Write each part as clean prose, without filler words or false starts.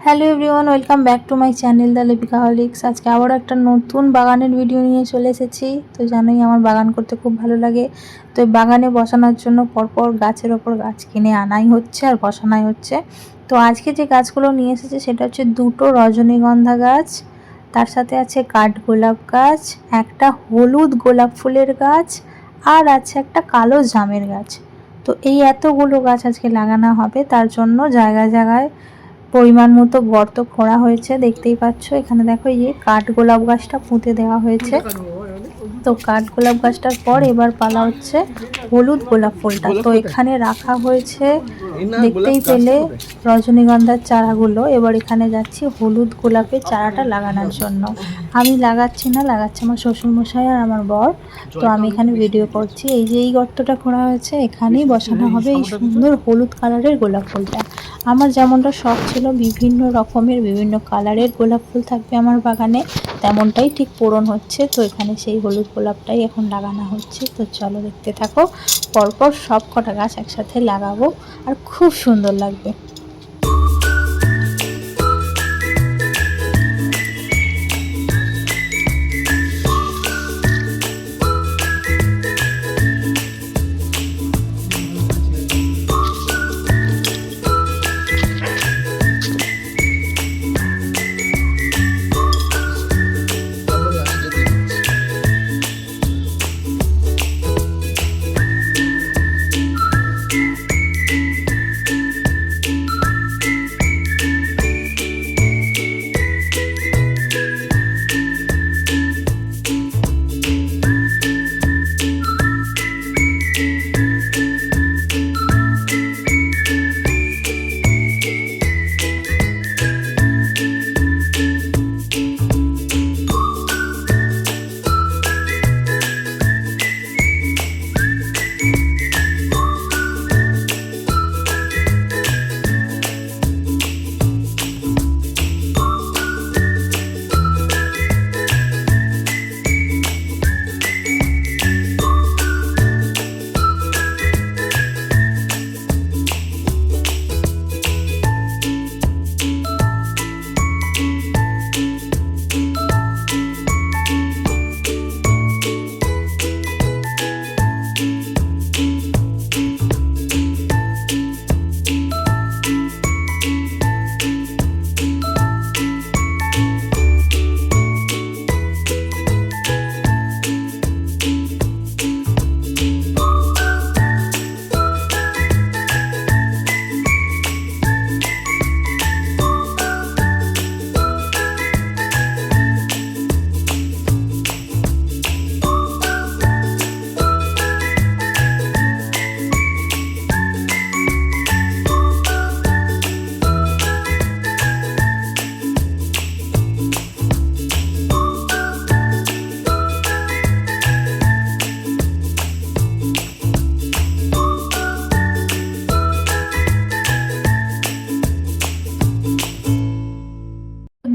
Hello everyone, welcome back to my channel the Lipikaholics. আজকে আবার একটা নতুন বাগানের ভিডিও নিয়ে চলে এসেছি। তো জানোই আমার বাগান করতে খুব ভালো লাগে। তো বাগানে বসানোর জন্য পরপর গাছের ওপর গাছ কিনে আনাই হচ্ছে আর বসানোই হচ্ছে। তো আজকে যে গাছগুলো নিয়ে এসেছে সেটা হচ্ছে দুটো রজনীগন্ধা গাছ, তার সাথে আছে কাঠগোলাপ গাছ, একটা হলুদ গোলাপ ফুলের গাছ, আর আছে একটা কালো জামের গাছ। তো এই এতগুলো গাছ আজকে লাগানো হবে, তার জন্য জায়গায় জায়গায় পরিমাণ মতো গর্ত খোঁড়া হয়েছে। দেখতেই পাচ্ছ এখানে দেখো, এই যে কাঠগোলাপ গাছটা পুঁতে দেওয়া হয়েছে। তো কাঠগোলাপ গাছটার পর এবার পালা হচ্ছে হলুদ গোলাপ ফুলটা। তো এখানে রাখা হয়েছে, দেখতেই পেলে, রজনীগন্ধার চারাগুলো। এবার এখানে যাচ্ছি হলুদ গোলাপের চারাটা লাগানোর জন্য। আমি লাগাচ্ছি না, লাগাচ্ছে আমার শ্বশুরমশাই আর আমার বর। তো আমি এখানে ভিডিও করছি। এই যে এই গর্তটা খোঁড়া হয়েছে, এখানেই বসানো হবে এই সুন্দর হলুদ কালারের গোলাপ ফুলটা। আমার যেমনটা শখ ছিল বিভিন্ন রকমের বিভিন্ন কালারের গোলাপ ফুল থাকবে আমার বাগানে, তেমনটাই ঠিক পূরণ হচ্ছে। তো এখানে সেই হলুদ গোলাপটাই এখন লাগানো হচ্ছে। তো চলো দেখতে থাকো, পরপর সব কটা গাছ একসাথে লাগাবো আর খুব সুন্দর লাগবে।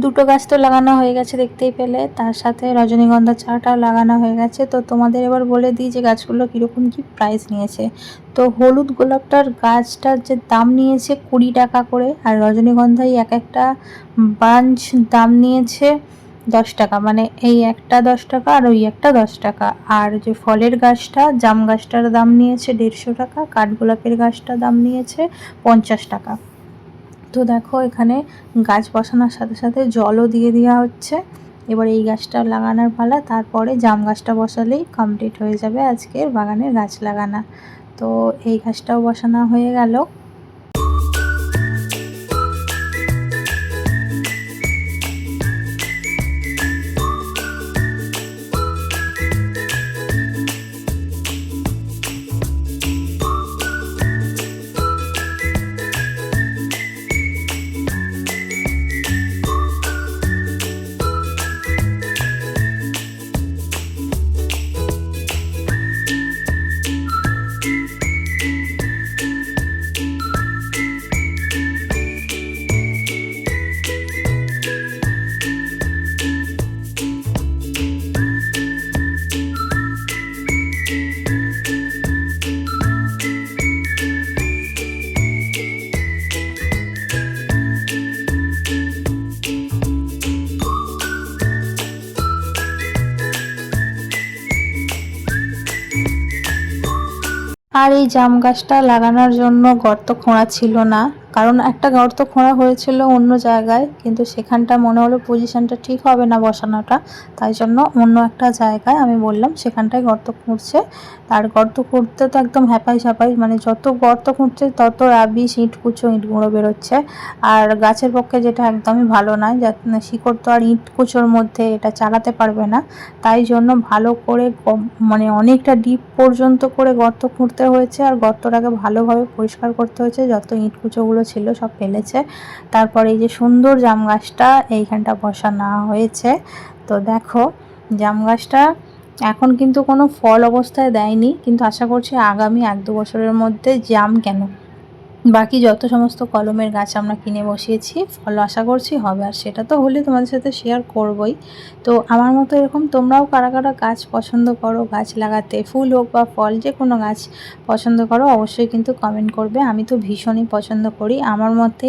দুটো গাছ তো লাগানো হয়ে গেছে দেখতেই পেলে, তার সাথে রজনীগন্ধার চারাটাও লাগানো হয়ে গেছে। তো তোমাদের এবার বলে দিই যে গাছগুলো কীরকম কী প্রাইস নিয়েছে। তো হলুদ গোলাপটার গাছটার যে দাম নিয়েছে 20 টাকা করে, আর রজনীগন্ধায় এক একটা বাঞ্চ দাম নিয়েছে 10 টাকা, মানে এই একটা 10 টাকা আর ওই একটা 10 টাকা। আর যে ফলের গাছটা, জাম গাছটার দাম নিয়েছে 150 টাকা, কাঠগোলাপের গাছটার দাম নিয়েছে 50 টাকা। তো দেখো এখানে গাছ বসানোর সাথে সাথে জলও দিয়ে দেওয়া হচ্ছে। এবার এই গাছটা লাগানোর পালা, তারপরে জাম গাছটা বসালেই কমপ্লিট হয়ে যাবে আজকের বাগানের গাছ লাগানো। তো এই গাছটাও বসানো হয়ে গেল। আর এই জাম গাছটা লাগানোর জন্য গর্ত খোঁড়া ছিল না, কারণ একটা গর্ত খোঁড়া হয়েছিল অন্য জায়গায়, কিন্তু সেখানটা মনে হলো পজিশনটা ঠিক হবে না বসানোটা, তাই জন্য অন্য একটা জায়গায় আমি বললাম সেখানটায় গর্ত খুঁড়ছে। আর গর্ত খুঁড়তে তো একদম হ্যাপাই স্যাপাই, মানে যত গর্ত খুঁড়ছে তত রাবিশ ইট কুচো ইট গুঁড়ো বেরোচ্ছে। আর গাছের পক্ষে যেটা একদমই ভালো নয়, শিকড় তো আর ইট কুচোর মধ্যে এটা চালাতে পারবে না, তাই জন্য ভালো করে মানে অনেকটা ডিপ পর্যন্ত করে গর্ত খুঁড়তে হয়েছে। আর গর্তটাকে ভালোভাবে পরিষ্কার করতে হয়েছে, যত ইট কুচোগুলো ছিল সব ফেলেছে। তারপরে এই যে সুন্দর জাম গাছটা এইখানটা বসানো হয়েছে। তো দেখো জাম গাছটা এখন কিন্তু কোনো ফল অবস্থায় দেয়নি, কিন্তু আশা করছি আগামী 1-2 বছরের মধ্যে জাম কেন, বাকি যত সমস্ত কলমের গাছ আমরা কিনে বসিয়েছি ফল আশা করছি হবে। আর সেটা তো হলে তোমাদের সাথে শেয়ার করবই। তো আমার মতো এরকম তোমরাও কারা কারা গাছ পছন্দ করো, গাছ লাগাতে, ফুল হোক বা ফল যে কোনো গাছ পছন্দ করো, অবশ্যই কিন্তু কমেন্ট করবে। আমি তো ভীষণই পছন্দ করি। আমার মতে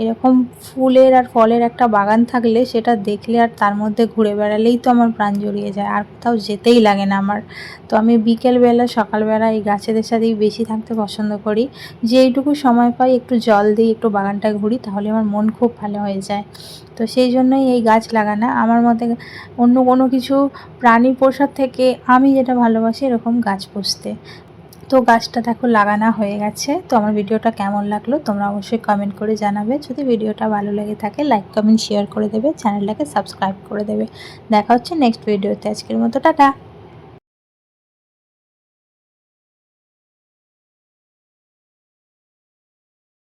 এরকম ফুলের আর ফলের একটা বাগান থাকলে সেটা দেখলে আর তার মধ্যে ঘুরে বেড়ালেই তো আমার প্রাণ জড়িয়ে যায়, আর কোথাও যেতেই লাগে না আমার। তো আমি বিকেলবেলা সকালবেলা এই গাছেদের সাথেই বেশি থাকতে পছন্দ করি। যেইটুকু সময় পাই একটু জল দিই, একটু বাগানটা ঘুরি, তাহলে আমার মন খুব ভালো হয়ে যায়। তো সেই জন্যই এই গাছ লাগানো আমার মতে। অন্য কোনো কিছু প্রাণী পোষার থেকে আমি যেটা ভালোবাসি এরকম গাছ পুষতে। তো গাছটা দেখো লাগানো হয়ে গেছে। তো আমার ভিডিওটা কেমন লাগলো তোমরা অবশ্যই কমেন্ট করে জানাবে। যদি ভিডিওটা ভালো লেগে থাকে লাইক কমেন্ট শেয়ার করে দেবে, চ্যানেলটাকে সাবস্ক্রাইব করে দেবে। দেখা হচ্ছে নেক্সট ভিডিওতে। আজকের মতো টাটা।